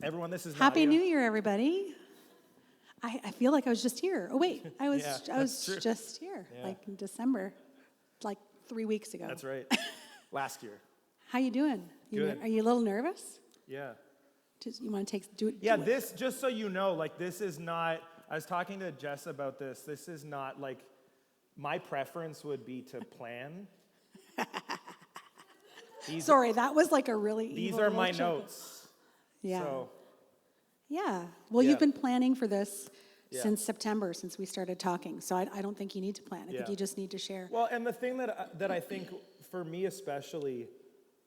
Everyone, this is Happy Nadia. New Year, everybody. I feel like I was just here. Oh, wait, I was true. just here, Yeah. like in December, like 3 weeks ago. That's right. Last year. How you doing? Good. Are you a little nervous? Yeah. You want to do it? Yeah, do it. this, just so you know, like, this is not, I was talking to Jess about this. This is not, like, my preference would be to plan. Sorry, that was like a really These evil are my little chuckle. notes. Yeah. So, Yeah. Well, Yeah. you've been planning for this Yeah. since September, since we started talking. So I don't think you need to plan. I think Yeah. you just need to share. well, and the thing that I think, for me especially,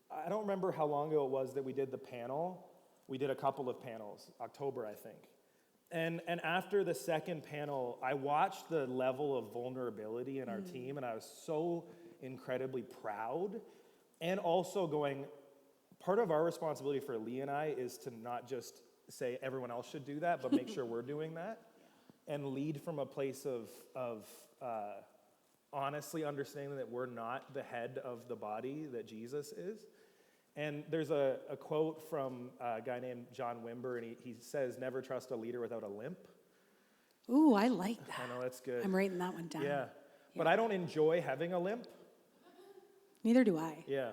I don't remember how long ago it was that we did the panel. We did a couple of panels, October, I think. And after the second panel, I watched the level of vulnerability in our team, and I was so incredibly proud. And also going, part of our responsibility for Lee and I is to not just say everyone else should do that, but make sure we're doing that. And lead from a place of honestly understanding that we're not the head of the body that Jesus is. And there's a quote from a guy named John Wimber, and he says, never trust a leader without a limp. Ooh, I like that. I know, that's good. I'm writing that one down. Yeah. But I don't enjoy having a limp. Neither do I. Yeah.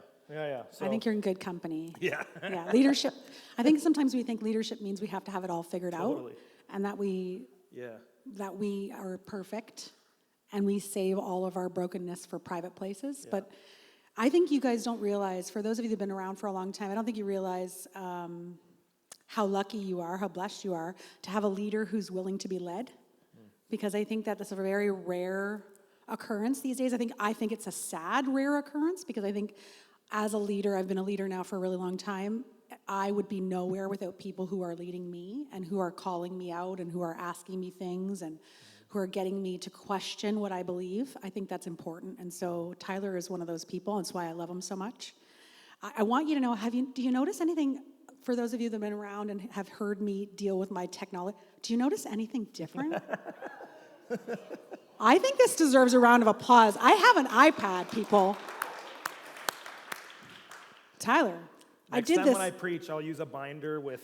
So, I think you're in good company. Yeah. Yeah, leadership. I think sometimes we think leadership means we have to have it all figured Totally. out, and that we are perfect, and we save all of our brokenness for private places. Yeah. But I think you guys don't realize, for those of you who've been around for a long time, I don't think you realize how lucky you are, how blessed you are to have a leader who's willing to be led. Because I think that that's a very rare occurrence these days. I think it's a sad, rare occurrence, because I think as a leader, I've been a leader now for a really long time, I would be nowhere without people who are leading me and who are calling me out and who are asking me things and who are getting me to question what I believe. I think that's important. And so Tyler is one of those people. That's why I love him so much. I want you to know, do you notice anything, for those of you that have been around and have heard me deal with my technology, do you notice anything different? I think this deserves a round of applause. I have an iPad, people. Tyler, I Next did time this. when I preach, I'll use a binder with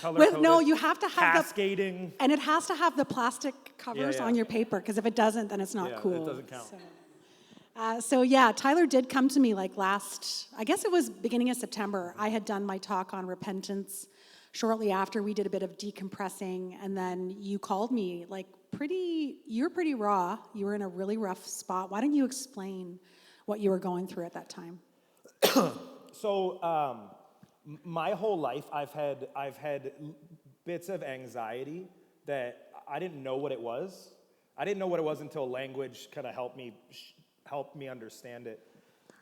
color-coded, No, you have to have cascading. and it has to have the plastic covers Yeah. on your paper, because if it doesn't, then it's not Yeah, cool. it doesn't count. So yeah, Tyler did come to me like I guess it was beginning of September. I had done my talk on repentance. Shortly after, we did a bit of decompressing, and then you called me like you're pretty raw. You were in a really rough spot. Why don't you explain what you were going through at that time? So, my whole life, I've had bits of anxiety that I didn't know what it was. I didn't know what it was until language kind of helped me understand it.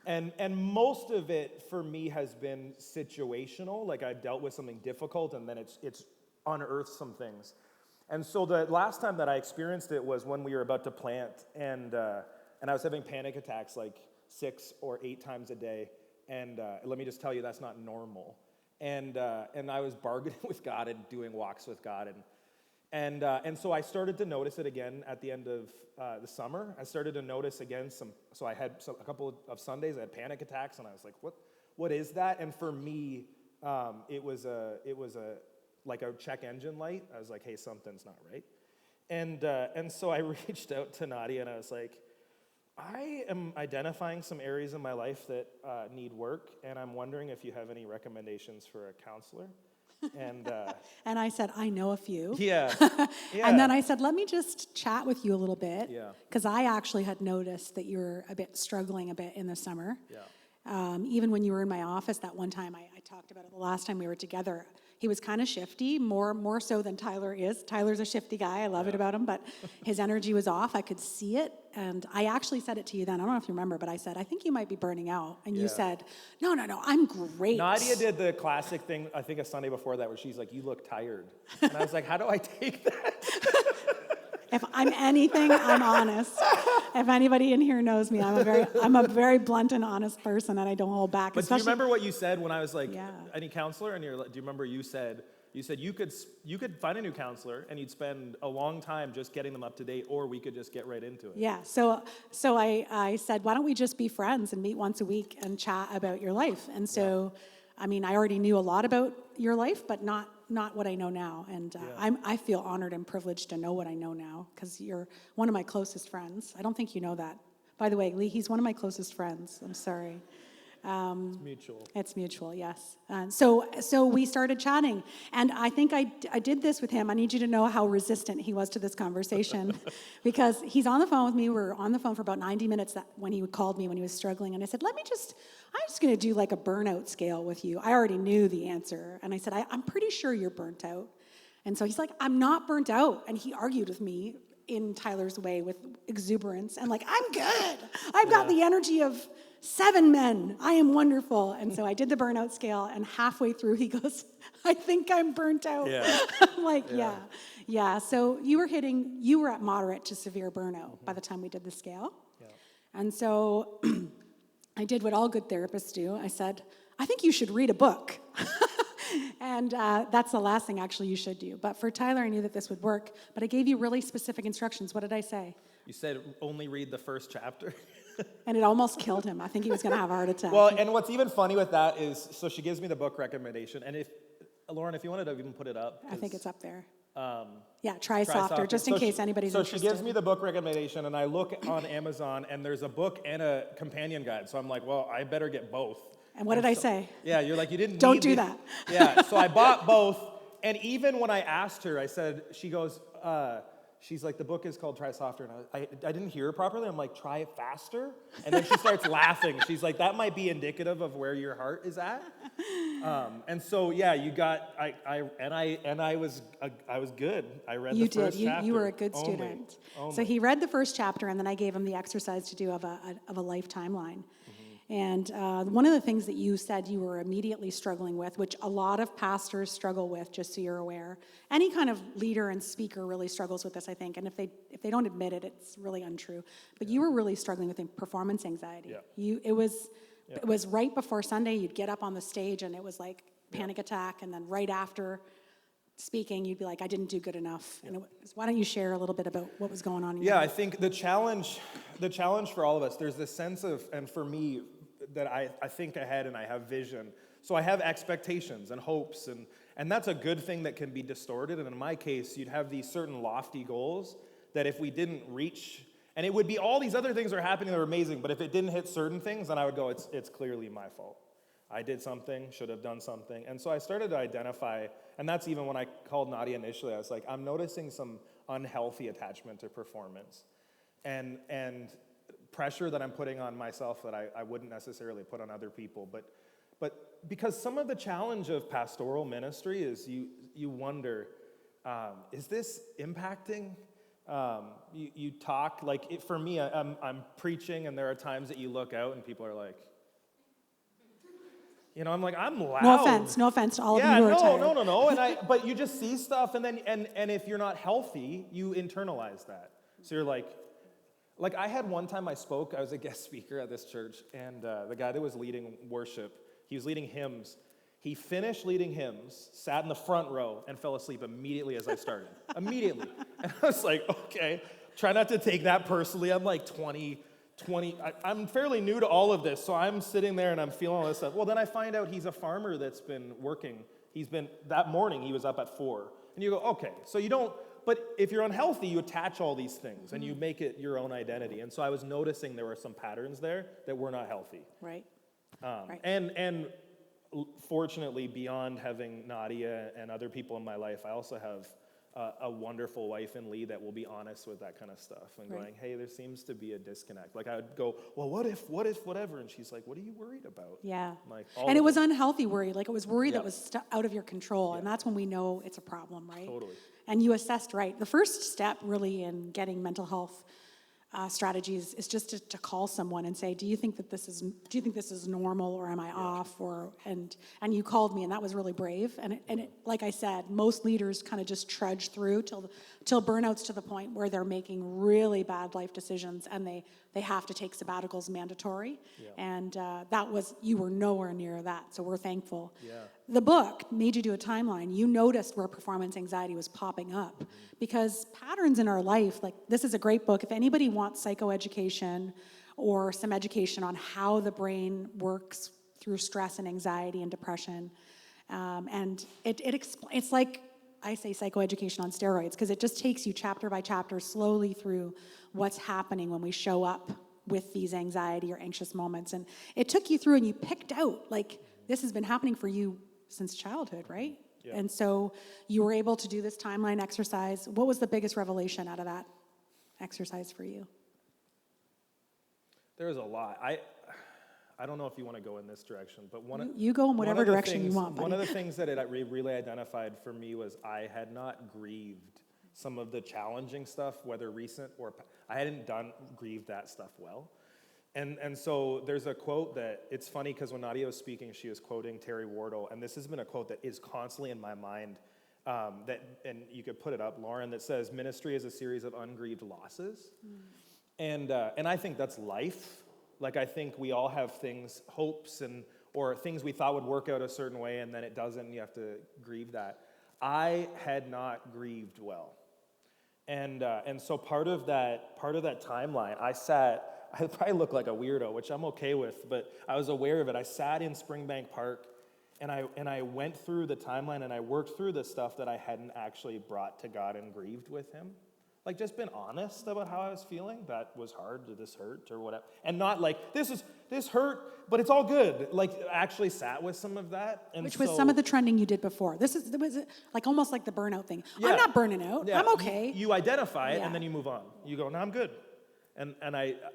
And most of it for me has been situational. Like, I've dealt with something difficult, and then it's unearthed some things. And so the last time that I experienced it was when we were about to plant, and I was having panic attacks like 6 or 8 times a day. And let me just tell you, that's not normal. And I was bargaining with God and doing walks with God. And so I started to notice it again at the end of the summer. I started to notice again so I had a couple of Sundays, I had panic attacks, and I was like, what is that? And for me, it was like a check engine light. I was like, hey, something's not right. And so I reached out to Nadia, and I was like, I am identifying some areas in my life that need work, and I'm wondering if you have any recommendations for a counselor. And And I said, I know a few. yeah. And then I said, let me just chat with you a little bit. Yeah. Because I actually had noticed that you were struggling a bit in the summer. Yeah. Even when you were in my office that one time, I talked about it the last time we were together. He was kind of shifty, more so than Tyler is. Tyler's a shifty guy. I love it about him, but his energy was off. I could see it. And I actually said it to you then. I don't know if you remember, but I said, I think you might be burning out. And you said, no, I'm great. Nadia did the classic thing, I think a Sunday before that, where she's like, you look tired. And I was like, how do I take that? If I'm anything, I'm honest. If anybody in here knows me, I'm a very blunt and honest person, and I don't hold back. But do you remember what you said when I was like, Yeah. any counselor? And do you remember you said you could find a new counselor and you'd spend a long time just getting them up to date, or we could just get right into it. Yeah. So I said, why don't we just be friends and meet once a week and chat about your life? And so, I mean, I already knew a lot about your life, but not not what I know now. And I feel honored and privileged to know what I know now, because you're one of my closest friends. I don't think you know that. By the way, Lee, he's one of my closest friends. I'm sorry. It's mutual. It's mutual, yes. So we started chatting, and I think I did this with him. I need you to know how resistant he was to this conversation, because he's on the phone with me. We're on the phone for about 90 minutes when he called me when he was struggling, and I said, I'm just going to do like a burnout scale with you. I already knew the answer, and I said, I'm pretty sure you're burnt out. And so he's like, I'm not burnt out, and he argued with me in Tyler's way with exuberance, and like, I'm good. I've got the energy of 7 men. I am wonderful. And so I did the burnout scale, and halfway through he goes, I think I'm burnt out. Yeah. I'm like, yeah. So you were at moderate to severe burnout by the time we did the scale. Yeah. And so I did what all good therapists do. I said, I think you should read a book. And that's the last thing actually you should do. But for Tyler, I knew that this would work, but I gave you really specific instructions. What did I say? You said only read the first chapter. And it almost killed him. I think he was going to have a heart attack. Well, and what's even funny with that is, so she gives me the book recommendation, and Lauren, if you wanted to even put it up. I think it's up there. Try softer, just in case anybody's interested. So she gives me the book recommendation, and I look on Amazon, and there's a book and a companion guide. So I'm like, well, I better get both. And what did I say? Yeah, you're like, you didn't Don't need do that. Yeah, so I bought both, and even when I asked her, I said, she goes, she's like, the book is called Try Softer, and I didn't hear her properly. I'm like, try it faster? And then she starts laughing. She's like, that might be indicative of where your heart is at. And so, yeah, you got, I was good. I read the first chapter. You were a good student. Only. So he read the first chapter, and then I gave him the exercise to do of a life timeline. And one of the things that you said you were immediately struggling with, which a lot of pastors struggle with, just so you're aware. Any kind of leader and speaker really struggles with this, I think. And if they don't admit it, it's really untrue. But you were really struggling with performance anxiety. Yeah. It was right before Sunday. You'd get up on the stage, and it was like panic attack. And then right after speaking, you'd be like, I didn't do good enough. Yeah. And why don't you share a little bit about what was going on in your life? I think the challenge for all of us, there's this sense of, and for me, that I think ahead and I have vision. So I have expectations and hopes, and that's a good thing that can be distorted. And in my case, you'd have these certain lofty goals that if we didn't reach, and it would be all these other things are happening that are amazing, but if it didn't hit certain things, then I would go, it's clearly my fault. I did something, should have done something. And so I started to identify, and that's even when I called Nadia initially, I was like, I'm noticing some unhealthy attachment to performance. And pressure that I'm putting on myself that I wouldn't necessarily put on other people. But because some of the challenge of pastoral ministry is you wonder, is this impacting? You talk, like for me, I'm preaching, and there are times that you look out and people are like, I'm like, I'm loud. No offense to all of you who are tired. No. But you just see stuff, and then and if you're not healthy, you internalize that. So you're like I had one time I was a guest speaker at this church, and the guy that was leading worship, he was leading hymns. He finished leading hymns, sat in the front row, and fell asleep immediately as I started. Immediately. And I was like, okay, try not to take that personally. I'm like 20, I'm fairly new to all of this, so I'm sitting there and I'm feeling all this stuff. Well, then I find out he's a farmer that's been working. That morning he was up at 4. And you go, okay, so you don't, but if you're unhealthy, you attach all these things and you make it your own identity. And so I was noticing there were some patterns there that were not healthy. Right. Right. And fortunately, beyond having Nadia and other people in my life, I also have a wonderful wife in Lee that will be honest with that kind of stuff and going, hey, there seems to be a disconnect. Like I would go, well, what if, whatever? And she's like, what are you worried about? Yeah. Like, and it was unhealthy worry. Like it was worry that was out of your control. And that's when we know it's a problem, right? Totally. And you assessed right. The first step really in getting mental health strategies is just to call someone and say, do you think this is normal, or am I off? And you called me, and that was really brave. And it, like I said, most leaders kind of just trudge through till burnout's to the point where they're making really bad life decisions, and they have to take sabbaticals mandatory. Yeah. And you were nowhere near that, so we're thankful. Yeah. The book made you do a timeline. You noticed where performance anxiety was popping up, because patterns in our life, like this is a great book. If anybody wants psychoeducation or some education on how the brain works through stress and anxiety and depression, And it's like, I say psychoeducation on steroids, because it just takes you chapter by chapter slowly through what's happening when we show up with these anxiety or anxious moments. And it took you through and you picked out, like, this has been happening for you since childhood, right? Yeah. And so you were able to do this timeline exercise. What was the biggest revelation out of that exercise for you? There was a lot. I don't know if you want to go in this direction, but You go in whatever direction you want, buddy. One of the things that it really identified for me was I had not grieved some of the challenging stuff, whether recent or I hadn't grieved that stuff well. And so there's a quote that, it's funny because when Nadia was speaking, she was quoting Terry Wardle, and this has been a quote that is constantly in my mind, and you could put it up, Lauren, that says, ministry is a series of ungrieved losses. And I think that's life. Like, I think we all have things, hopes, or things we thought would work out a certain way, and then it doesn't, and you have to grieve that. I had not grieved well. And so part of that timeline, I probably look like a weirdo, which I'm okay with, but I was aware of it. I sat in Springbank Park, and I went through the timeline, and I worked through the stuff that I hadn't actually brought to God and grieved with him. Like, just been honest about how I was feeling. That was hard. Did this hurt or whatever? And not like, this hurt, but it's all good. Like, I actually sat with some of that. And Which was some of the trending you did before. This was like almost like the burnout thing. Yeah. I'm not burning out. Yeah. I'm okay. You identify it, Yeah. and then you move on. You go, no, I'm good. And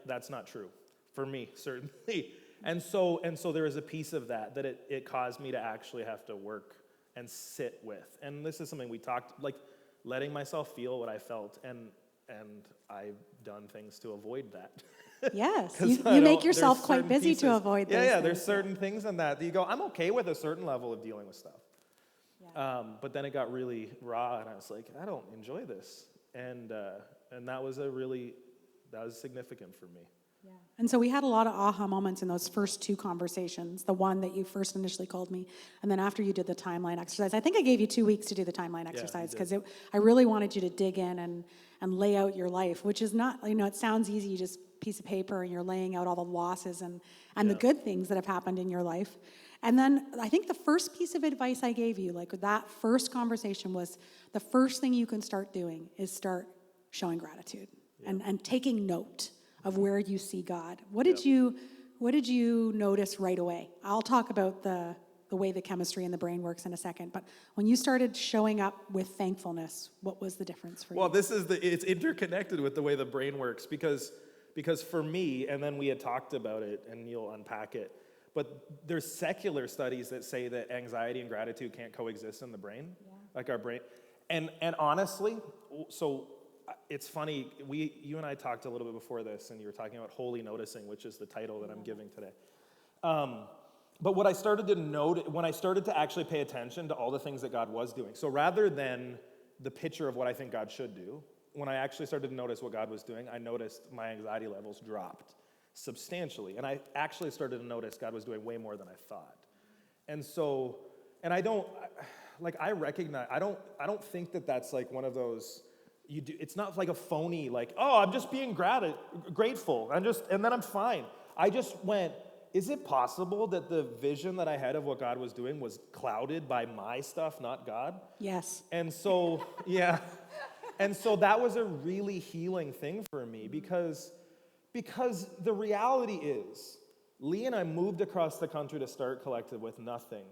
that's not true for me, certainly. And so there was a piece of that it caused me to actually have to work and sit with. And this is something we talked, like, letting myself feel what I felt, and I've done things to avoid that. Yes, 'Cause you make there's yourself quite certain busy pieces. to avoid those Yeah, there's things. certain things in that you go, I'm okay with a certain level of dealing with stuff. But then it got really raw, and I was like, I don't enjoy this. And that was significant for me. Yeah. And so we had a lot of aha moments in those first two conversations, the one that you first initially called me, and then after you did the timeline exercise. I think I gave you 2 weeks to do the timeline exercise because I really wanted you to dig in and lay out your life, which is not, it sounds easy, you just piece of paper and you're laying out all the losses and the good things that have happened in your life. And then I think the first piece of advice I gave you, like that first conversation, was the first thing you can start doing is start showing gratitude and taking note of where you see God. What did you notice right away? I'll talk about the way the chemistry in the brain works in a second, but when you started showing up with thankfulness, what was the difference for you? Well, it's interconnected with the way the brain works because for me, and then we had talked about it, and you'll unpack it, but there's secular studies that say that anxiety and gratitude can't coexist in the brain, like our brain. And honestly, so it's funny, you and I talked a little bit before this, and you were talking about holy noticing, which is the title that I'm giving today. But what I started to note, when I started to actually pay attention to all the things that God was doing, so rather than the picture of what I think God should do, when I actually started to notice what God was doing, I noticed my anxiety levels dropped substantially. And I actually started to notice God was doing way more than I thought. And so, and I recognize, I don't think that that's like one of those, it's not like a phony, like, oh, I'm just being grateful, and then I'm fine. I just went, is it possible that the vision that I had of what God was doing was clouded by my stuff, not God? Yes. And so, yeah. And so that was a really healing thing for me because the reality is, Lee and I moved across the country to start Collective with nothing.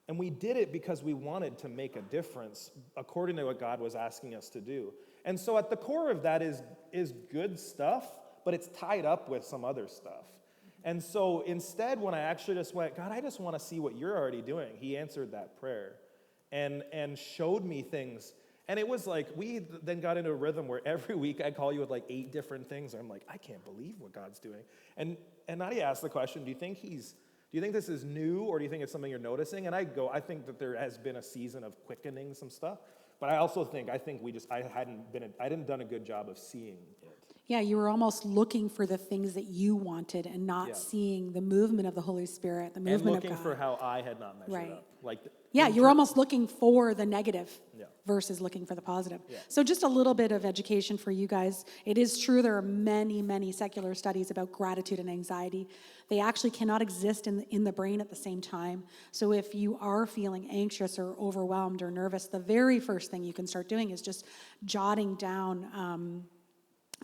And we did it because we wanted to make a difference according to what God was asking us to do. And so at the core of that is good stuff, but it's tied up with some other stuff. And so instead, when I actually just went, God, I just want to see what you're already doing, he answered that prayer and showed me things. And it was like, we then got into a rhythm where every week I'd call you with like 8 different things. I'm like, I can't believe what God's doing. And Nadia asked the question, do you think this is new, or do you think it's something you're noticing? And I think that there has been a season of quickening some stuff. But I also think I hadn't done a good job of seeing it. Yeah, you were almost looking for the things that you wanted and not Yeah. seeing the movement of the Holy Spirit, the And movement looking of God. for how I had not measured Right. up. Like, Yeah, you were almost looking for the negative Yeah. versus looking for the positive. Yeah. So just a little bit of education for you guys. It is true there are many, many secular studies about gratitude and anxiety. They actually cannot exist in the brain at the same time. So if you are feeling anxious or overwhelmed or nervous, the very first thing you can start doing is just jotting down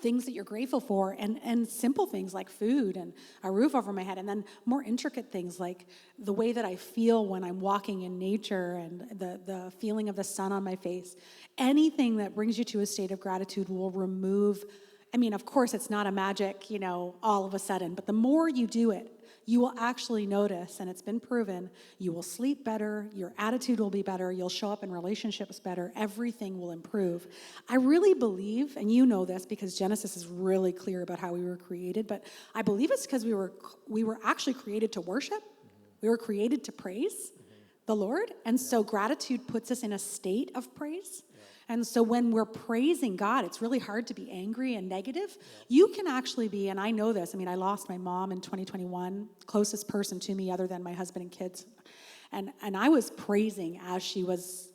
things that you're grateful for, and simple things like food and a roof over my head, and then more intricate things like the way that I feel when I'm walking in nature and the feeling of the sun on my face. Anything that brings you to a state of gratitude will remove, I mean, of course, it's not a magic, all of a sudden, but the more you do it, you will actually notice, and it's been proven, you will sleep better, your attitude will be better, you'll show up in relationships better, everything will improve. I really believe, and you know this because Genesis is really clear about how we were created, but I believe it's because we were actually created to worship. We were created to praise the Lord, and so gratitude puts us in a state of praise. And so when we're praising God, it's really hard to be angry and negative. You can actually be, and I know this, I mean, I lost my mom in 2021, closest person to me other than my husband and kids. And I was praising as she was,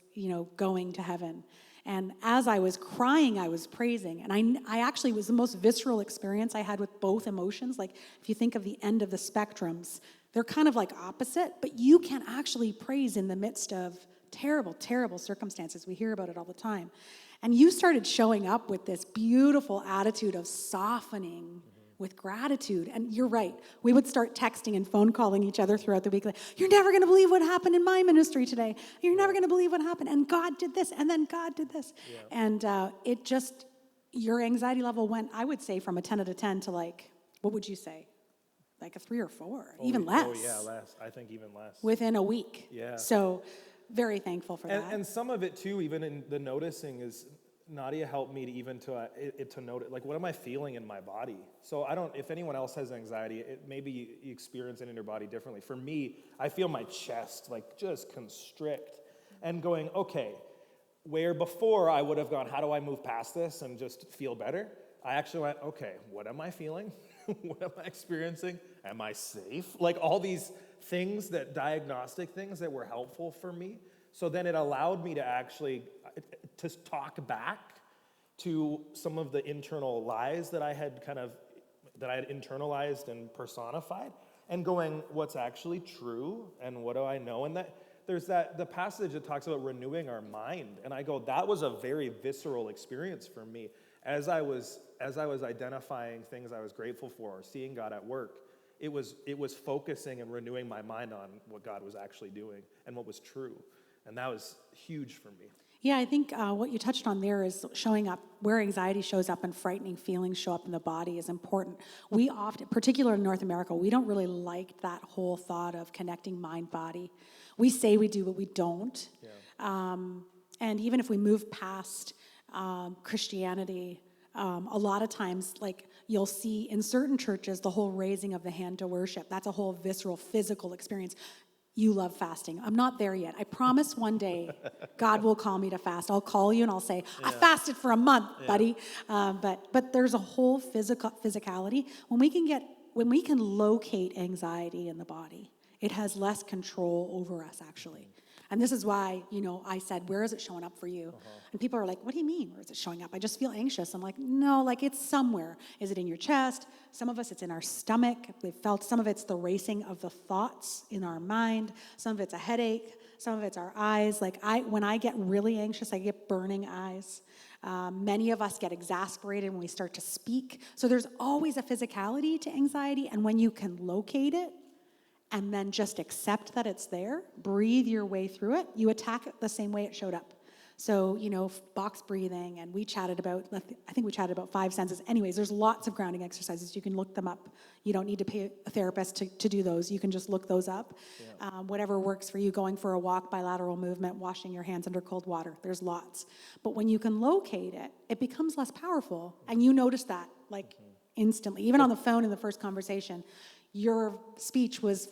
going to heaven. And as I was crying, I was praising. And I actually, it was the most visceral experience I had with both emotions. Like, if you think of the end of the spectrums, they're kind of like opposite, but you can actually praise in the midst of terrible, terrible circumstances. We hear about it all the time. And you started showing up with this beautiful attitude of softening with gratitude. And you're right. We would start texting and phone calling each other throughout the week. Like, you're never going to believe what happened in my ministry today. You're never going to believe what happened. And God did this. And then God did this. Yeah. And it just, your anxiety level went, I would say, from a 10 out of 10 to like, what would you say? Like a 3 or 4, even less. Oh, yeah, less. I think even less. Within a week. Yeah. So very thankful for that. And some of it too, even in the noticing, is Nadia helped me to even to notice, like, what am I feeling in my body? So if anyone else has anxiety, maybe you experience it in your body differently. For me, I feel my chest like just constrict and going, okay, where before I would have gone, how do I move past this and just feel better? I actually went, okay, what am I feeling? What am I experiencing? Am I safe? Like all these things, diagnostic things that were helpful for me. So then it allowed me to actually to talk back to some of the internal lies that I had internalized and personified, and going, what's actually true and what do I know? And that there's the passage that talks about renewing our mind, and I go, that was a very visceral experience for me as I was identifying things I was grateful for, or seeing God at work. It was focusing and renewing my mind on what God was actually doing and what was true. And that was huge for me. Yeah, I think what you touched on there is showing up, where anxiety shows up and frightening feelings show up in the body is important. We often, particularly in North America, we don't really like that whole thought of connecting mind-body. We say we do, but we don't. Yeah. And even if we move past Christianity, a lot of times, like, you'll see in certain churches the whole raising of the hand to worship. That's a whole visceral, physical experience. You love fasting. I'm not there yet. I promise one day God will call me to fast. I'll call you and I'll say, I fasted for a month, buddy. But there's a whole physicality. When we can locate anxiety in the body, it has less control over us, actually. And this is why, I said, where is it showing up for you? And people are like, what do you mean, where is it showing up? I just feel anxious. I'm like, no, like it's somewhere. Is it in your chest? Some of us, it's in our stomach. We've felt some of it's the racing of the thoughts in our mind. Some of it's a headache. Some of it's our eyes. Like when I get really anxious, I get burning eyes. Many of us get exasperated when we start to speak. So there's always a physicality to anxiety. And when you can locate it, and then just accept that it's there, breathe your way through it, you attack it the same way it showed up. So, box breathing, and I think we chatted about 5 senses. Anyways, there's lots of grounding exercises. You can look them up. You don't need to pay a therapist to do those. You can just look those up. Yeah. Whatever works for you, going for a walk, bilateral movement, washing your hands under cold water. There's lots. But when you can locate it, it becomes less powerful. And you notice that, instantly. Even on the phone in the first conversation, your speech was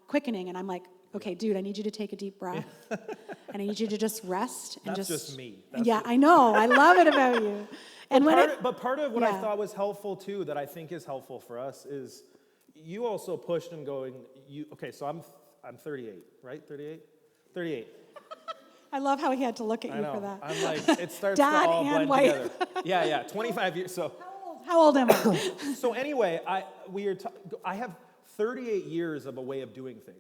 quickening, and I'm like, okay, dude, I need you to take a deep breath, and I need you to just rest. And That's just me. I know. I love it about you. And when But part of what I Yeah. thought was helpful too, that I think is helpful for us, is you also pushed and going. Okay? So I'm 38, right? 38, 38. I love how he had to look at I you know. for that. I'm like, it starts Dad to all and blend wife. together. Yeah. 25 years. So How old am I? so anyway, I have 38 years of a way of doing things.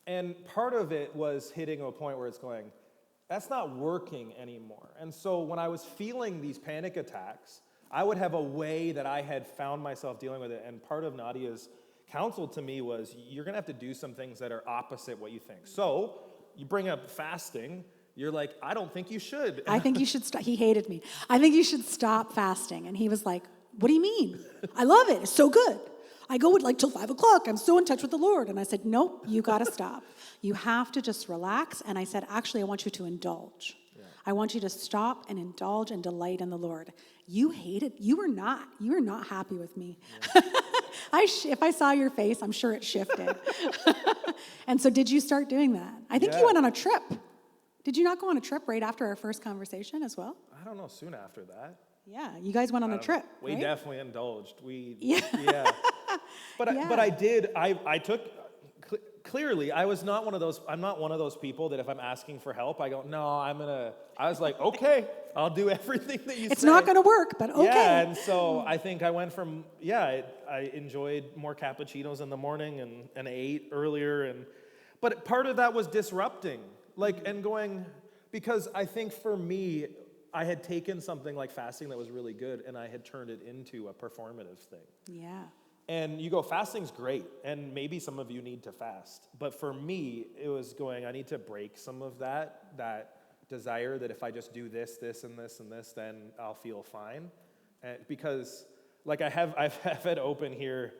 And part of it was hitting a point where it's going, that's not working anymore. And so when I was feeling these panic attacks, I would have a way that I had found myself dealing with it. And part of Nadia's counsel to me was, you're gonna have to do some things that are opposite what you think. So you bring up fasting, you're like, I don't think you should. I think you should stop. He hated me. I think you should stop fasting. And he was like, what do you mean? I love it. It's so good. I go at like till 5 o'clock. I'm so in touch with the Lord. And I said, nope, you got to stop. You have to just relax. And I said, actually, I want you to indulge. Yeah. I want you to stop and indulge and delight in the Lord. You hated, you were not happy with me. Yeah. If I saw your face, I'm sure it shifted. And so did you start doing that? I think you went on a trip. Did you not go on a trip right after our first conversation as well? I don't know, soon after that. Yeah, you guys went on a trip. We right? definitely indulged. Yeah. But I took, clearly, I'm not one of those people that if I'm asking for help, I go, no, I was like, okay, I'll do everything that you say. It's not going to work, but okay. Yeah, and so I think I went from, I enjoyed more cappuccinos in the morning and ate earlier. But part of that was disrupting, and going, because I think for me, I had taken something like fasting that was really good and I had turned it into a performative thing. Yeah. And you go, fasting's great, and maybe some of you need to fast. But for me, it was going, I need to break some of that desire that if I just do this, this, and this, and this, then I'll feel fine. Because, I've had open here,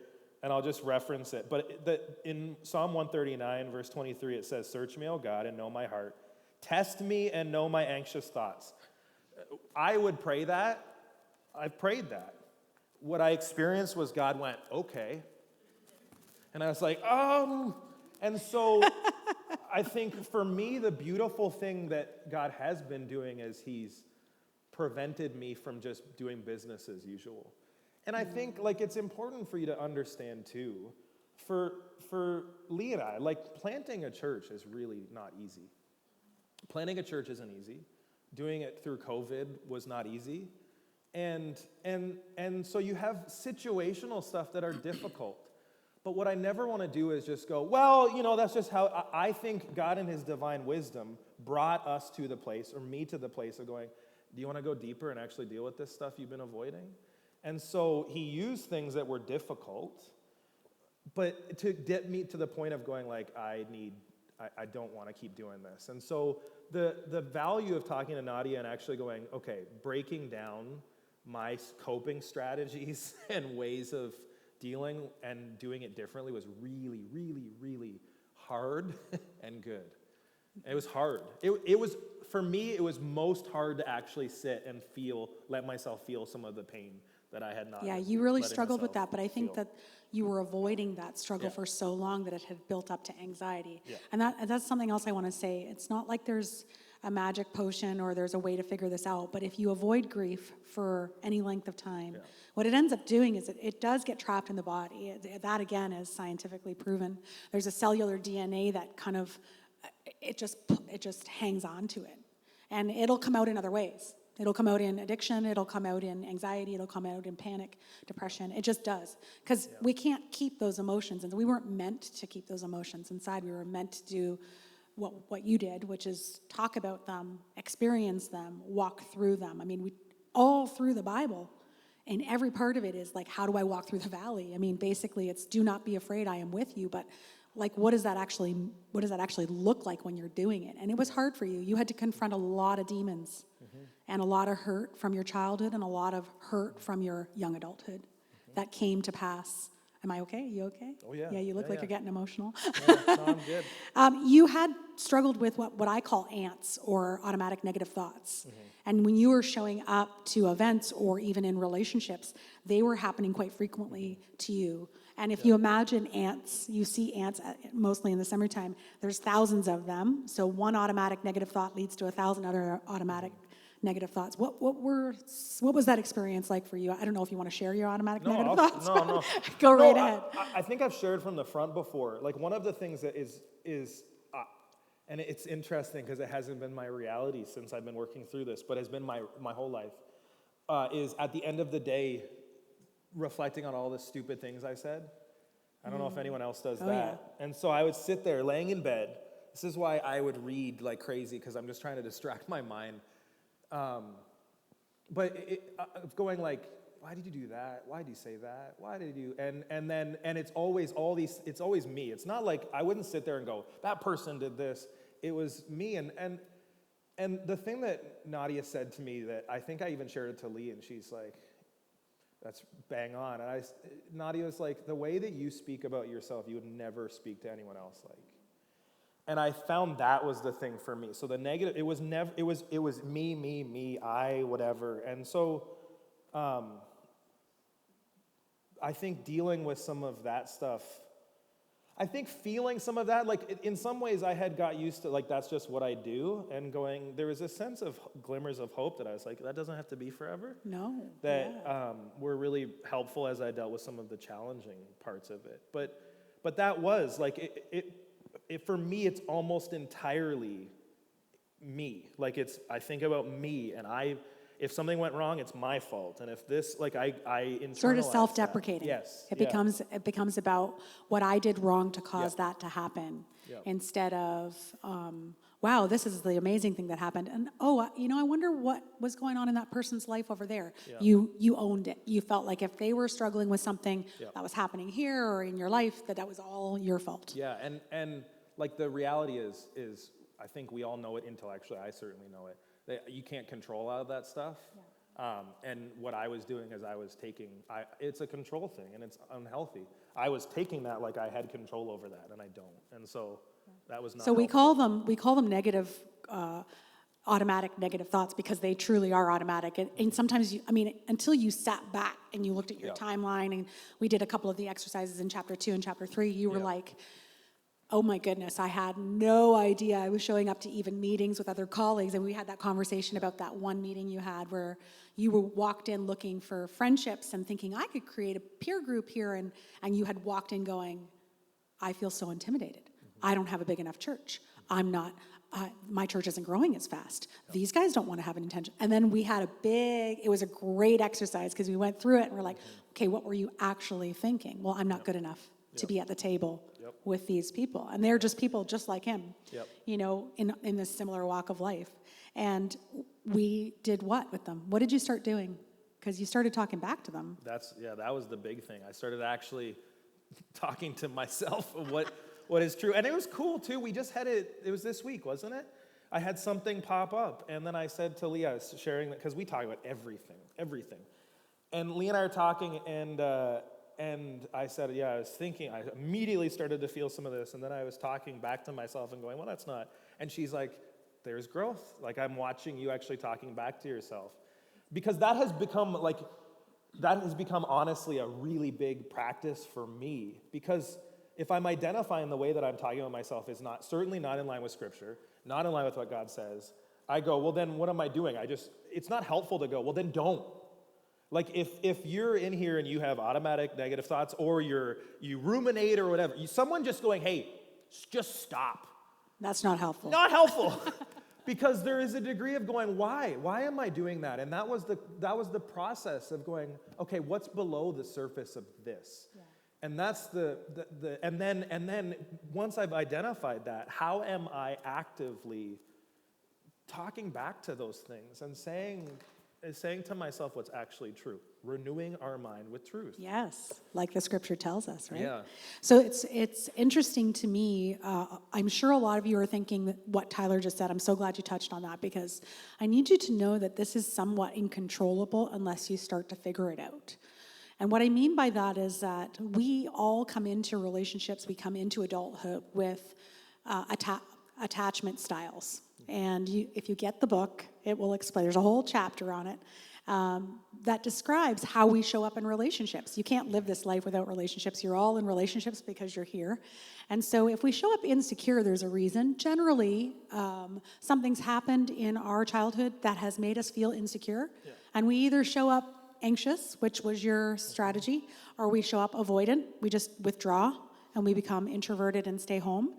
and I'll just reference it. But in Psalm 139, verse 23, it says, search me, O God, and know my heart. Test me and know my anxious thoughts. I would pray that. I've prayed that. What I experienced was God went, okay. And I was like, And so I think for me, the beautiful thing that God has been doing is he's prevented me from just doing business as usual. And I think it's important for you to understand too, for Lee and I, planting a church is really not easy. Planting a church isn't easy. Doing it through COVID was not easy. And so you have situational stuff that are difficult. But what I never want to do is just go, well, that's just how I think God in his divine wisdom brought us to the place, or me to the place of going, do you want to go deeper and actually deal with this stuff you've been avoiding? And so he used things that were difficult, but to get me to the point of going I don't want to keep doing this. And so the value of talking to Nadia and actually going, okay, breaking down my coping strategies and ways of dealing and doing it differently was really, really, really hard and good. It was hard. It was, for me, it was most hard to actually sit and let myself feel some of the pain that I had not. Yeah, you really struggled with that, but I think that you were avoiding that struggle for so long that it had built up to anxiety. Yeah. And that's something else I want to say. It's not like there's a magic potion or there's a way to figure this out, but if you avoid grief for any length of time, what it ends up doing is it does get trapped in the body. That, again, is scientifically proven. There's a cellular DNA that kind of, it just hangs on to it. And it'll come out in other ways. It'll come out in addiction, it'll come out in anxiety, it'll come out in panic, depression. It just does. Because we can't keep those emotions, and we weren't meant to keep those emotions inside. We were meant to do what you did, which is talk about them, experience them, walk through them. I mean, we all through the Bible, and every part of it is how do I walk through the valley? I mean, basically it's do not be afraid, I am with you, but what does that actually look like when you're doing it? And it was hard for you. You had to confront a lot of demons and a lot of hurt from your childhood and a lot of hurt from your young adulthood that came to pass. Am I okay? You okay? Oh, yeah. Yeah, you look like you're getting emotional. No, I'm good. You had struggled with what I call ants, or automatic negative thoughts. And when you were showing up to events or even in relationships, they were happening quite frequently to you. And if you imagine ants, you see ants mostly in the summertime, there's thousands of them. So one automatic negative thought leads to 1,000 other automatic negative thoughts. What was that experience like for you? I don't know if you want to share your automatic No, negative I'll- thoughts. no, no. Go No, right ahead. I think I've shared from the front before. Like one of the things that is and it's interesting because it hasn't been my reality since I've been working through this, but has been my whole life, is at the end of the day, reflecting on all the stupid things I said. I don't know if anyone else does that. And so I would sit there laying in bed. This is why I would read like crazy, because I'm just trying to distract my mind. But going like, why did you do that? Why did you say that? Why did you? And it's always it's always me. It's not like I wouldn't sit there and go, that person did this. It was me. And the thing that Nadia said to me that I think I even shared it to Lee, and she's like, that's bang on. And Nadia was like, the way that you speak about yourself, you would never speak to anyone else like. And I found that was the thing for me. So the negative, it was me, I, whatever. And so I think dealing with some of that stuff, I think feeling some of that, like in some ways I had got used to, like, that's just what I do. And going, there was a sense of glimmers of hope that I was like, that doesn't have to be forever. No. That were really helpful as I dealt with some of the challenging parts of it. But that was, like, it for me, it's almost entirely me. Like I think about me, and if something went wrong, it's my fault. And if this, like, I internalize Sort of that. self-deprecating. Yes. It yeah. becomes about what I did wrong to cause that to happen, Yeah. instead of, wow, this is the amazing thing that happened. And I wonder what was going on in that person's life over there. Yeah. You owned it. You felt like if they were struggling with something Yeah. that was happening here or in your life, that was all your fault. Yeah, and like the reality is I think we all know it intellectually. I certainly know it. That you can't control all of that stuff. Yeah. And what I was doing is I was taking, it's a control thing, and it's unhealthy. I was taking that like I had control over that, and I don't. And so that was not. So helpful. we call them negative, automatic negative thoughts, because they truly are automatic. And sometimes until you sat back and you looked at your Yeah. timeline, and we did a couple of the exercises in chapter 2 and chapter 3, you were Yeah. like, oh my goodness, I had no idea. I was showing up to even meetings with other colleagues, and we had that conversation about that one meeting you had where you walked in looking for friendships and thinking, I could create a peer group here, and you had walked in going, I feel so intimidated. I don't have a big enough church. My church isn't growing as fast. These guys don't want to have an intention. And then we had it was a great exercise because we went through it and we're like, okay, what were you actually thinking? Well, I'm not good enough to be at the table with these people. And they're just people just like him, in this similar walk of life. And we did what with them? What did you start doing? Because you started talking back to them. That was the big thing. I started actually talking to myself of what is true. And it was cool too. We just had it was this week, wasn't it? I had something pop up, and then I said to Leah, I was sharing that, because we talk about everything. And Leah and I are talking, and I said, I was thinking, I immediately started to feel some of this, and then I was talking back to myself and going, well, that's not. And she's like, there's growth. Like, I'm watching you actually talking back to yourself. Because that has become honestly a really big practice for me. Because if I'm identifying the way that I'm talking about myself is certainly not in line with Scripture, not in line with what God says, I go, well, then what am I doing? It's not helpful to go, well, then don't. Like, if you're in here and you have automatic negative thoughts, or you ruminate or whatever, someone just going, hey, just stop. That's not helpful. Not helpful. Because there is a degree of going, why? Why am I doing that? And that was the process of going, okay, what's below the surface of this? Yeah. And that's and then once I've identified that, how am I actively talking back to those things and saying to myself what's actually true, renewing our mind with truth. Yes, like the Scripture tells us, right? Yeah. So it's interesting to me. I'm sure a lot of you are thinking that what Tyler just said. I'm so glad you touched on that, because I need you to know that this is somewhat uncontrollable unless you start to figure it out. And what I mean by that is that we all come into relationships, we come into adulthood with attachment styles. And if you get the book, it will explain. There's a whole chapter on it. that describes how we show up in relationships. You can't live this life without relationships. You're all in relationships because you're here. And so if we show up insecure, there's a reason. Generally, something's happened in our childhood that has made us feel insecure. Yeah. And we either show up anxious, which was your strategy, or we show up avoidant. We just withdraw and we become introverted and stay home.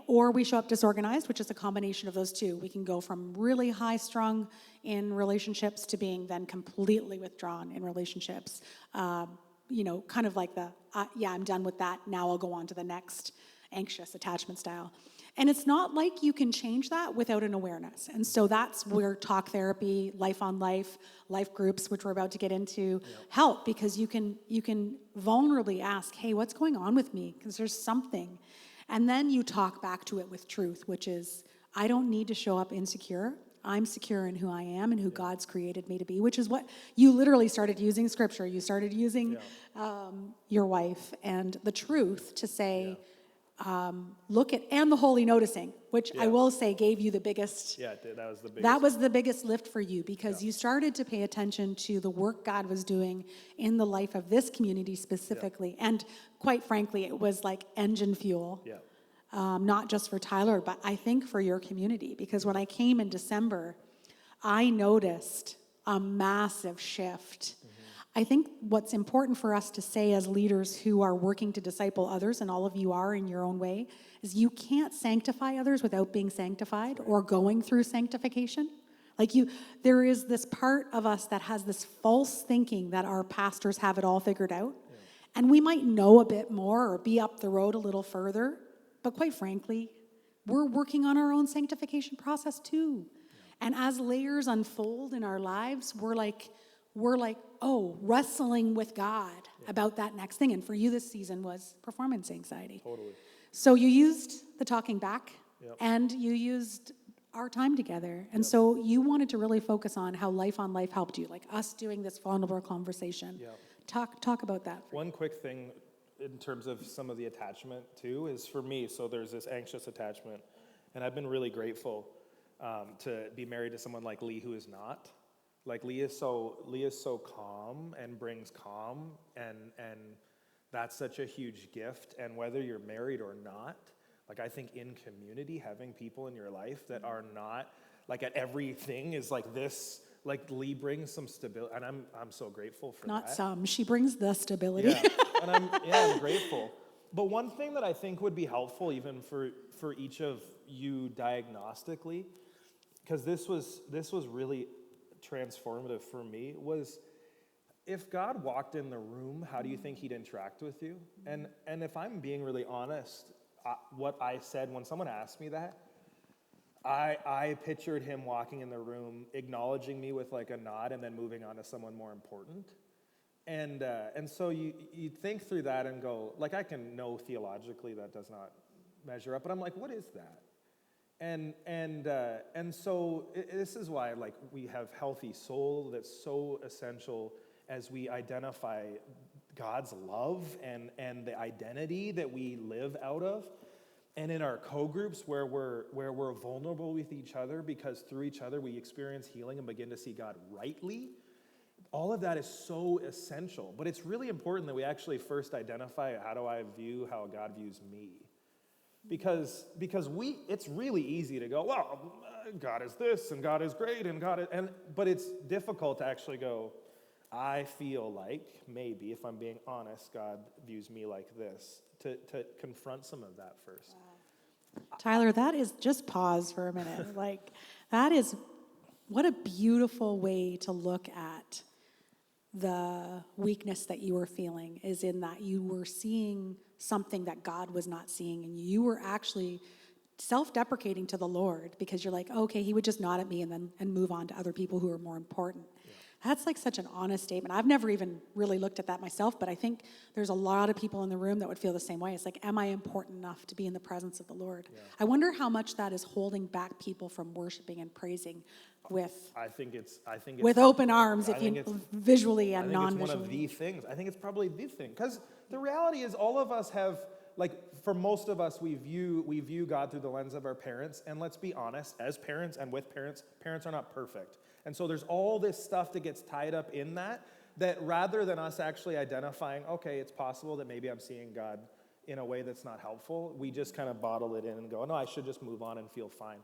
Or we show up disorganized, which is a combination of those two. We can go from really high strung in relationships to being then completely withdrawn in relationships. Kind of like I'm done with that. Now I'll go on to the next anxious attachment style. And it's not like you can change that without an awareness. And so that's where talk therapy, life on life groups, which we're about to get into, help, because you can vulnerably ask, hey, what's going on with me? Because there's something. And then you talk back to it with truth, which is, I don't need to show up insecure. I'm secure in who I am and who God's created me to be, which is what you literally started using scripture. You started using your wife and the truth to say, look at, and the holy noticing, which I will say gave you the biggest. Yeah, it did. That was the biggest. That was the biggest lift for you, because you started to pay attention to the work God was doing in the life of this community specifically. And quite frankly, it was like engine fuel. Yeah. Not just for Tyler, but I think for your community. Because when I came in December, I noticed a massive shift. I think what's important for us to say as leaders who are working to disciple others, and all of you are in your own way, is you can't sanctify others without being sanctified or going through sanctification. There is this part of us that has this false thinking that our pastors have it all figured out. Yeah. And we might know a bit more or be up the road a little further, but quite frankly, we're working on our own sanctification process too. Yeah. And as layers unfold in our lives, we're like, wrestling with God about that next thing. And for you this season was performance anxiety. Totally. So you used the talking back and you used our time together. And so you wanted to really focus on how Life on Life helped you, like us doing this vulnerable conversation. Talk about that. One quick thing in terms of some of the attachment too is for me, so there's this anxious attachment, and I've been really grateful to be married to someone like Lee who is not. Like Lee is so calm and brings calm, and that's such a huge gift. And whether you're married or not, like I think in community, having people in your life that are not like at everything is like this. Like Lee brings some stability, and I'm so grateful for not that. Some, she brings the stability. Yeah, and I'm grateful. But one thing that I think would be helpful even for each of you diagnostically, because this was really transformative for me, was if God walked in the room, how do you think he'd interact with you? And if I'm being really honest, what I said when someone asked me that, I pictured him walking in the room, acknowledging me with like a nod, and then moving on to someone more important. And so you think through that and go, like, I can know theologically that does not measure up, but I'm like, what is that? And so this is why, like, we have healthy soul that's so essential as we identify God's love and the identity that we live out of. And in our co-groups where we're vulnerable with each other, because through each other we experience healing and begin to see God rightly, all of that is so essential. But it's really important that we actually first identify, how do I view how God views me? Because it's really easy to go, well, God is this and God is great and but it's difficult to actually go, I feel like maybe, if I'm being honest, God views me like this, to confront some of that first. Wow. Tyler, that is, just pause for a minute. Like, that is, what a beautiful way to look at the weakness that you were feeling, is in that you were seeing something that God was not seeing, and you were actually self-deprecating to the Lord, because you're like, okay, he would just nod at me and move on to other people who are more important. Yeah. That's like such an honest statement. I've never even really looked at that myself, but I think there's a lot of people in the room that would feel the same way. It's like, am I important enough to be in the presence of the Lord? Yeah. I wonder how much that is holding back people from worshiping and praising with with open arms, if you visually and non-visually. It's one of the things. I think it's probably the thing, because the reality is all of us have like for most of us, we view God through the lens of our parents, and let's be honest, as parents and with parents, parents are not perfect. And so there's all this stuff that gets tied up in that rather than us actually identifying, okay, it's possible that maybe I'm seeing God in a way that's not helpful, we just kind of bottle it in and go, no, I should just move on and feel fine.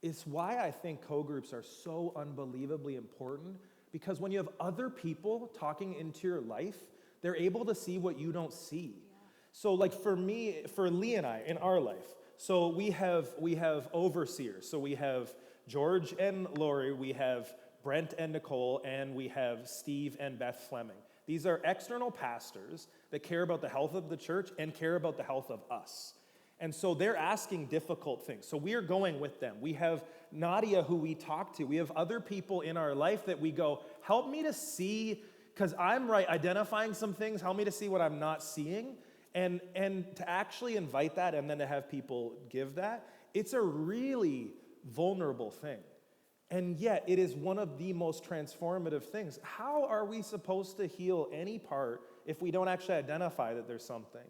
It's why I think co-groups are so unbelievably important, because when you have other people talking into your life, they're able to see what you don't see. So like for me, for Lee and I, in our life, so we have overseers. So we have George and Lori, we have Brent and Nicole, and we have Steve and Beth Fleming. These are external pastors that care about the health of the church and care about the health of us. And so they're asking difficult things. So we are going with them. We have Nadia, who we talk to. We have other people in our life that we go, help me to see, because I'm identifying some things, help me to see what I'm not seeing. And to actually invite that and then to have people give that, it's a really vulnerable thing. And yet it is one of the most transformative things. How are we supposed to heal any part if we don't actually identify that there's something?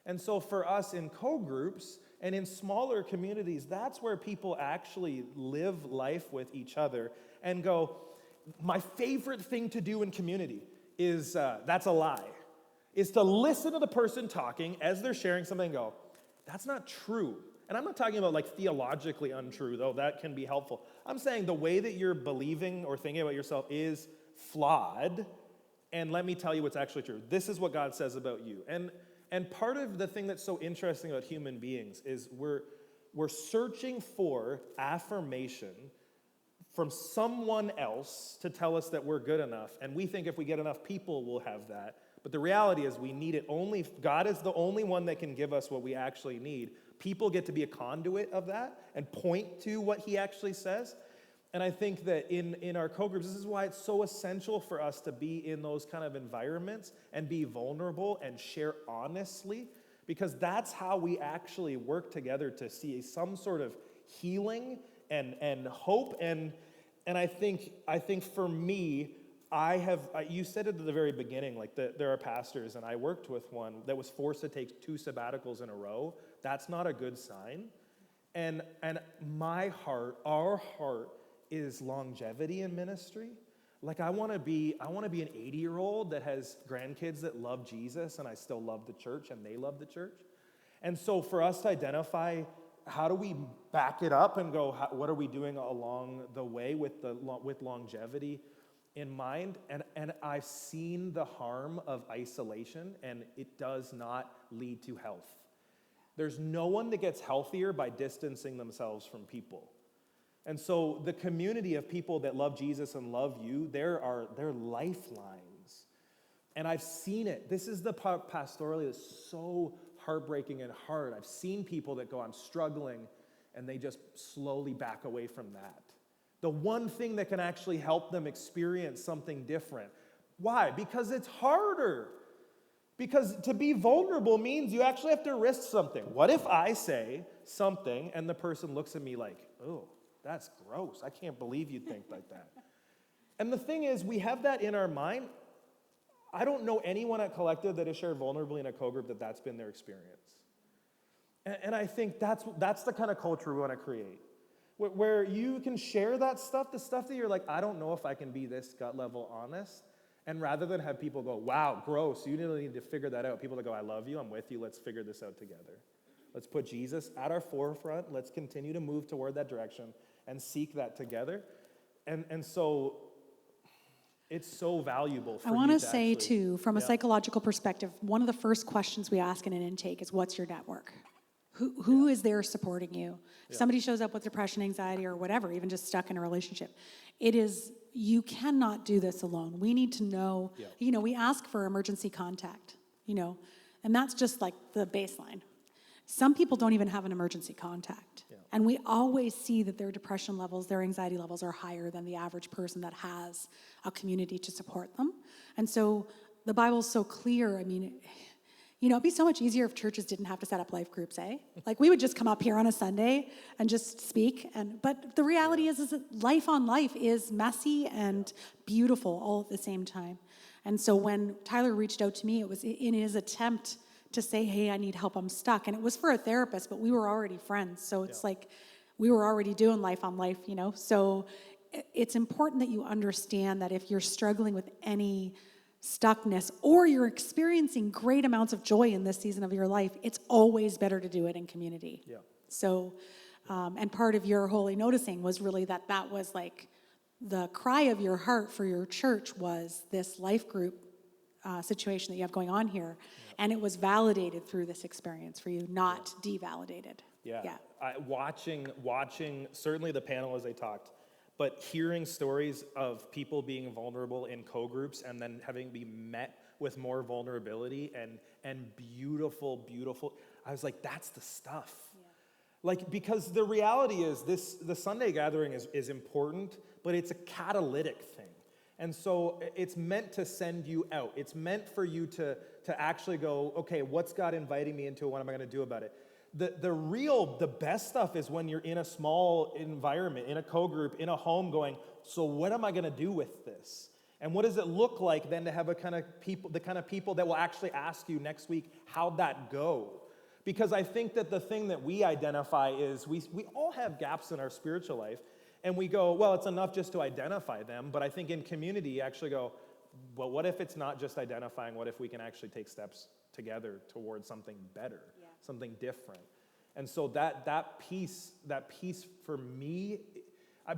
And so for us in co-groups and in smaller communities, that's where people actually live life with each other and go, my favorite thing to do in community is, that's a lie, is to listen to the person talking as they're sharing something and go, that's not true. And I'm not talking about like theologically untrue, though that can be helpful. I'm saying the way that you're believing or thinking about yourself is flawed, and let me tell you what's actually true. This is what God says about you. And part of the thing that's so interesting about human beings is we're searching for affirmation from someone else to tell us that we're good enough, and we think if we get enough people, we'll have that. But the reality is we need it only, God is the only one that can give us what we actually need. People get to be a conduit of that and point to what he actually says. And I think that in our co-groups, this is why it's so essential for us to be in those kind of environments and be vulnerable and share honestly, because that's how we actually work together to see some sort of healing and hope. And I think for me, you said it at the very beginning, like there are pastors, and I worked with one that was forced to take 2 sabbaticals in a row. That's not a good sign. And my heart, our heart, is longevity in ministry. Like I want to be an 80-year-old that has grandkids that love Jesus, and I still love the church, and they love the church. And so for us to identify, how do we back it up and go, what are we doing along the way with longevity in mind? And I've seen the harm of isolation, and it does not lead to health. There's no one that gets healthier by distancing themselves from people. And so the community of people that love Jesus and love you, they're lifelines. And I've seen it. This is the pastorally that's so heartbreaking and hard. I've seen people that go, I'm struggling, and they just slowly back away from that. The one thing that can actually help them experience something different. Why? Because it's harder. Because to be vulnerable means you actually have to risk something. What if I say something and the person looks at me like, oh, that's gross. I can't believe you'd think like that. And the thing is, we have that in our mind. I don't know anyone at Collective that has shared vulnerably in a co-group that's been their experience. And I think that's the kind of culture we want to create, where you can share that stuff, the stuff that you're like, I don't know if I can be this gut level honest. And rather than have people go, wow, gross, you really need to figure that out. People that go, I love you, I'm with you, let's figure this out together. Let's put Jesus at our forefront. Let's continue to move toward that direction and seek that together. And so it's so valuable for you I want to to say, actually, too, from a psychological perspective, one of the first questions we ask in an intake is, what's your network? Who is there supporting you? If somebody shows up with depression, anxiety, or whatever, even just stuck in a relationship, you cannot do this alone. We need to know, we ask for emergency contact, and that's just like the baseline. Some people don't even have an emergency contact. Yeah. And we always see that their depression levels, their anxiety levels are higher than the average person that has a community to support them. And so the Bible's so clear. I mean, it'd be so much easier if churches didn't have to set up life groups, eh? Like we would just come up here on a Sunday and just speak. But the reality is that life on life is messy and beautiful all at the same time. And so when Tyler reached out to me, it was in his attempt to say, hey, I need help, I'm stuck. And it was for a therapist, but we were already friends. So it's like we were already doing life on life, you know? So it's important that you understand that if you're struggling with any stuckness or you're experiencing great amounts of joy in this season of your life, it's always better to do it in community. Yeah. So, and part of your holy noticing was really that was like the cry of your heart for your church was this life group situation that you have going on here. And it was validated through this experience for you, not devalidated. Yeah. Watching certainly the panel as they talked, but hearing stories of people being vulnerable in co-groups and then having be met with more vulnerability and beautiful, I was like, that's the stuff. Yeah. Like, because the reality is the Sunday gathering is important, but it's a catalytic thing. And so it's meant to send you out. It's meant for you to actually go, okay, what's God inviting me into? What am I going to do about it? The best stuff is when you're in a small environment, in a co-group, in a home going, so what am I going to do with this? And what does it look like then to have the kind of people that will actually ask you next week, how'd that go? Because I think that the thing that we identify is we all have gaps in our spiritual life. And we go, well, it's enough just to identify them. But I think in community, you actually go, well, what if it's not just identifying? What if we can actually take steps together towards something better, something different? And so that piece for me,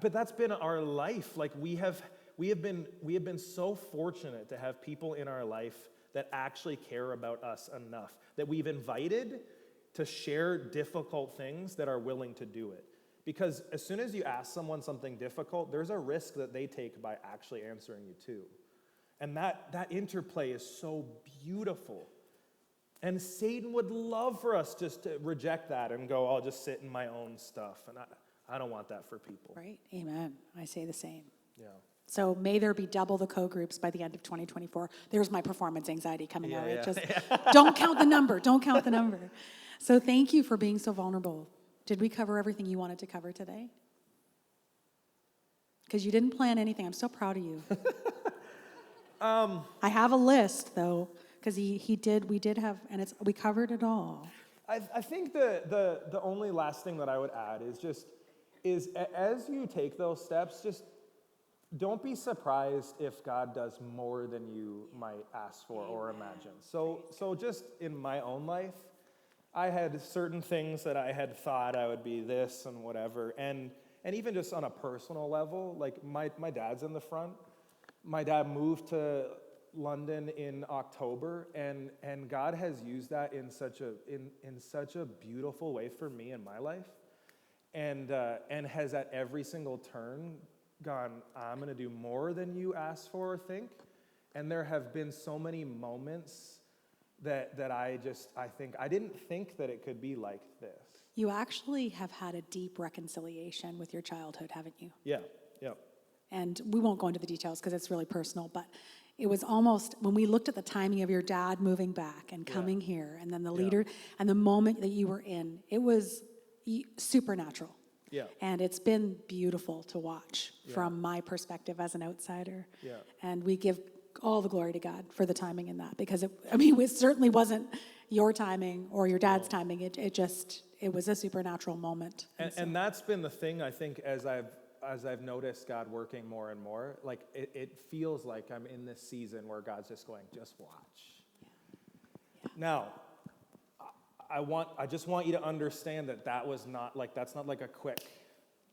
but that's been our life. Like we have been so fortunate to have people in our life that actually care about us enough, that we've invited to share difficult things, that are willing to do it. Because as soon as you ask someone something difficult, there's a risk that they take by actually answering you too. And that interplay is so beautiful. And Satan would love for us just to reject that and go, I'll just sit in my own stuff. And I don't want that for people. Right? Amen. I say the same. Yeah. So may there be double the co-groups by the end of 2024. There's my performance anxiety coming out. Right? Just don't count the number. Don't count the number. So thank you for being so vulnerable. Did we cover everything you wanted to cover today? Because you didn't plan anything. I'm so proud of you. I have a list, though, because we did have, and we covered it all. I think the only last thing that I would add is as you take those steps, just don't be surprised if God does more than you might ask for or imagine. So just in my own life, I had certain things that I had thought I would be this and whatever. And even just on a personal level, like my dad's in the front. My dad moved to London in October, and God has used that in such a beautiful way for me in my life. And has at every single turn gone, I'm going to do more than you asked for or think. And there have been so many moments that I think, I didn't think that it could be like this. You actually have had a deep reconciliation with your childhood, haven't you? Yeah. And we won't go into the details because it's really personal, but it was almost, when we looked at the timing of your dad moving back and coming here, and then the leader, and the moment that you were in, it was supernatural. Yeah. And it's been beautiful to watch from my perspective as an outsider. Yeah. And we give all the glory to God for the timing in that, because it certainly wasn't your timing or your dad's timing. It was a supernatural moment. And that's been the thing, I think, as I've noticed God working more and more, like it feels like I'm in this season where God's just going, just watch. Yeah. Now, I just want you to understand that was not like, that's not like a quick.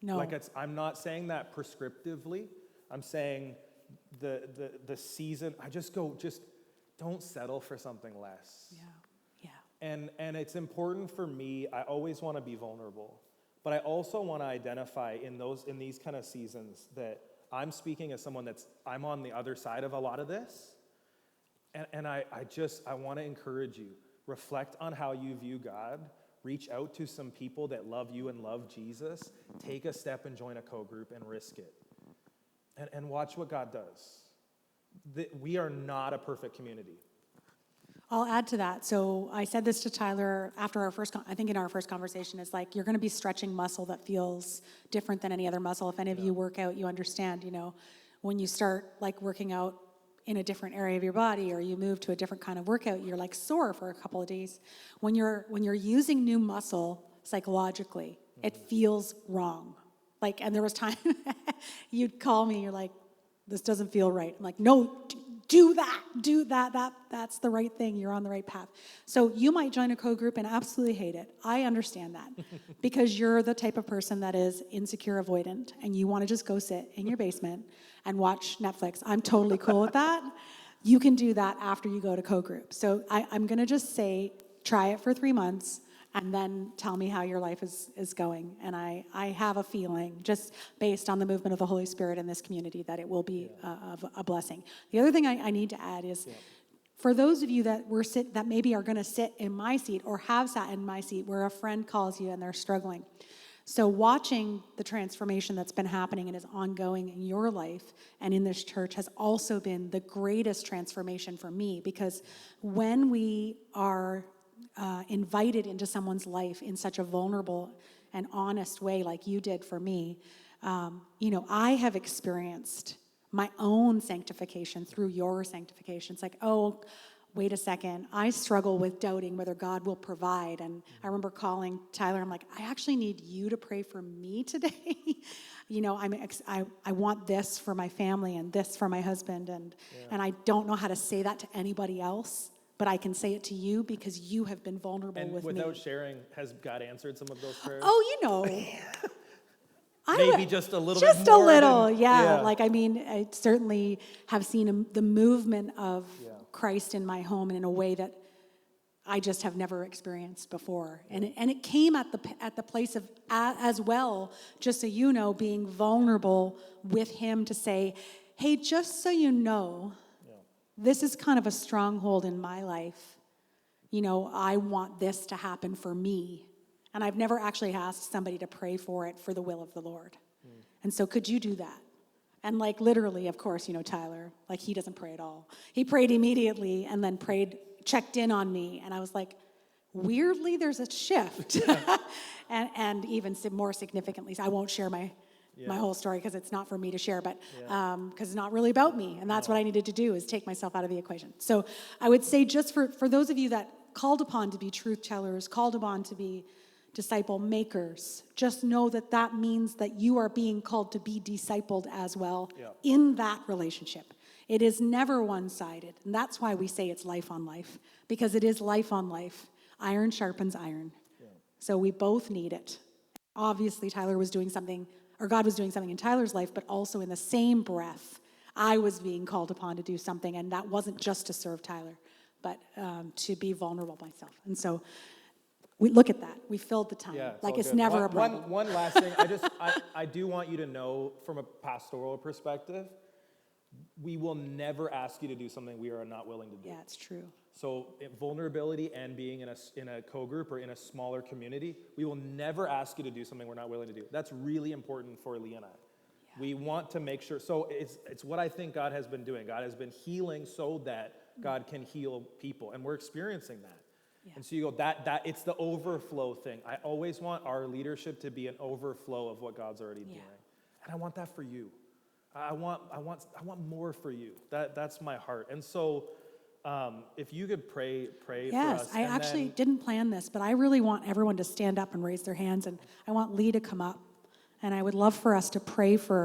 No. Like I'm not saying that prescriptively. I'm saying the season, just don't settle for something less. Yeah. And it's important for me, I always want to be vulnerable, but I also want to identify in these kind of seasons that I'm speaking as someone I'm on the other side of a lot of this. And I want to encourage you, reflect on how you view God, reach out to some people that love you and love Jesus, take a step and join a co-group and risk it. And watch what God does. We are not a perfect community. I'll add to that. So I said this to Tyler after in our first conversation, is like, you're going to be stretching muscle that feels different than any other muscle. If any of you work out, you understand, when you start like working out in a different area of your body, or you move to a different kind of workout, you're like sore for a couple of days. When you're using new muscle psychologically, it feels wrong. Like, and there was time you'd call me, you're like, this doesn't feel right. I'm like, no, do that. That's the right thing. You're on the right path. So you might join a co-group and absolutely hate it. I understand that because you're the type of person that is insecure avoidant and you want to just go sit in your basement and watch Netflix. I'm totally cool with that. You can do that after you go to co-group. So I'm going to just say, try it for 3 months and then tell me how your life is going. And I have a feeling, just based on the movement of the Holy Spirit in this community, that it will be a blessing. The other thing I need to add is, for those of you that that maybe are going to sit in my seat or have sat in my seat where a friend calls you and they're struggling. So watching the transformation that's been happening and is ongoing in your life and in this church has also been the greatest transformation for me, because when we are invited into someone's life in such a vulnerable and honest way like you did for me, I have experienced my own sanctification through your sanctification. It's like, oh, wait a second, I struggle with doubting whether God will provide. And I remember calling Tyler, I'm like, I actually need you to pray for me today. I want this for my family and this for my husband, and I don't know how to say that to anybody else. But I can say it to you because you have been vulnerable And with without me. sharing, has God answered some of those prayers? Oh, Maybe just a little bit just more a little, than- yeah. Like, I mean, I certainly have seen the movement of Yeah. Christ in my home in a way that I just have never experienced before. And it came at the place of, as well, just so you know, being vulnerable with him to say, hey, just so you know, this is kind of a stronghold in my life. I want this to happen for me. And I've never actually asked somebody to pray for it for the will of the Lord. And so could you do that? And like literally, of course, Tyler, like he doesn't pray at all. He prayed immediately and then checked in on me. And I was like, weirdly, there's a shift. and even more significantly, so I won't share my whole story because it's not for me to share, but because it's not really about me. And that's what I needed to do, is take myself out of the equation. So I would say, just for those of you that called upon to be truth tellers, called upon to be disciple makers, just know that means that you are being called to be discipled as well in that relationship. It is never one-sided. And that's why we say it's life on life, because it is life on life. Iron sharpens iron. So we both need it. Obviously, Tyler was doing something, or God was doing something in Tyler's life, but also in the same breath, I was being called upon to do something, and that wasn't just to serve Tyler, but to be vulnerable myself. And so we look at that. We filled the time. Yeah, it's good. never a problem. One last thing. I do want you to know, from a pastoral perspective, we will never ask you to do something we are not willing to do. Yeah, it's true. So vulnerability and being in a co-group or in a smaller community, we will never ask you to do something we're not willing to do. That's really important for Lee and I. Yeah. We want to make sure. So it's what I think God has been doing. God has been healing so that God can heal people, and we're experiencing that. Yeah. And so you go, that it's the overflow thing. I always want our leadership to be an overflow of what God's already doing. And I want that for you. I want more for you. That's my heart. And so if you could pray for us. Yes, I actually didn't plan this, but I really want everyone to stand up and raise their hands, and I want Lee to come up. And I would love for us to pray for